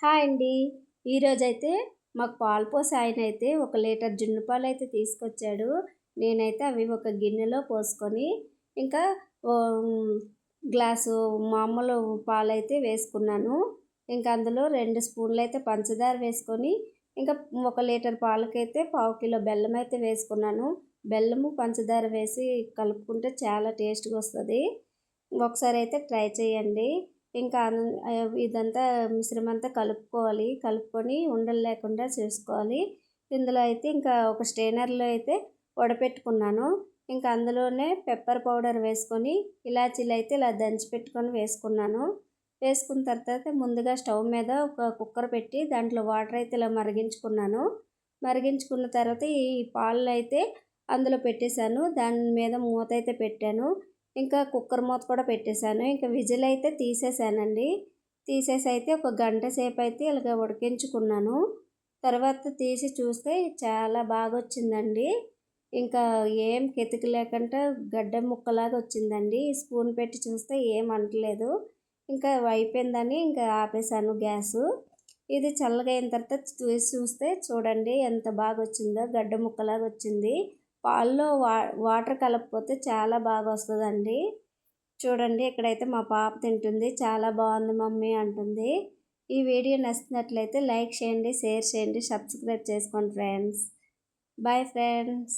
Hi అండి. ఈరోజైతే మాకు పాలు పోసే ఆయనైతే 1 లీటర్ జున్ను పాలైతే తీసుకొచ్చాడు. నేనైతే అవి ఒక గిన్నెలో పోసుకొని, ఇంకా ఓహ్, గ్లాసు మామూలు పాలైతే వేసుకున్నాను. ఇంకా అందులో 2 స్పూన్లయితే పంచదార వేసుకొని, ఇంకా 1 లీటర్ పాలకైతే పావు కిలో బెల్లమైతే వేసుకున్నాను. బెల్లము, పంచదార వేసి కలుపుకుంటే చాలా టేస్ట్‌గా వస్తది. ఒకసారి అయితే ట్రై చేయండి. ఇంకా ఇదంతా మిశ్రమంతా కలుపుకోవాలి. కలుపుకొని ఉండలు లేకుండా చేసుకోవాలి. ఇందులో అయితే ఇంకా ఒక స్ట్రైనర్‌లో అయితే వడపెట్టుకున్నాను. ఇంకా అందులోనే పెప్పర్ పౌడర్ వేసుకొని, ఇలాచీలైతే ఇలా దంచి పెట్టుకొని వేసుకున్నాను. వేసుకున్న తర్వాత ముందుగా స్టవ్ మీద ఒక కుక్కర్ పెట్టి దాంట్లో వాటర్ అయితే ఇలా మరిగించుకున్నాను. మరిగించుకున్న తర్వాత ఈ పాలనైతే అందులో పెట్టేశాను. దాని మీద మూత అయితే పెట్టాను. ఇంకా కుక్కర్ మూత కూడా పెట్టేశాను. ఇంకా విజిల్ అయితే తీసేసానండి. తీసేసి అయితే ఒక గంట సేపు అయితే ఇలాగ ఉడికించుకున్నాను. తర్వాత తీసి చూస్తే చాలా బాగొచ్చిందండి. ఇంకా ఏం కెతుకు లేకుండా గడ్డ ముక్కలాగా వచ్చిందండి. స్పూన్ పెట్టి చూస్తే ఏం అంటలేదు. ఇంకా అయిపోయిందని ఇంకా ఆపేసాను గ్యాసు. ఇది చల్లగా అయిన తర్వాత తీసి చూస్తే చూడండి ఎంత బాగొచ్చిందో, గడ్డ ముక్కలాగా వచ్చింది. పాల్లో వాటర్ కలపకపోతే చాలా బాగా వస్తుందండి. చూడండి ఇక్కడైతే మా పాప తింటుంది. చాలా బాగుంది మమ్మీ అంటుంది. ఈ వీడియో నచ్చినట్లయితే లైక్ చేయండి, షేర్ చేయండి, సబ్స్క్రైబ్ చేసుకోండి ఫ్రెండ్స్. Bye friends.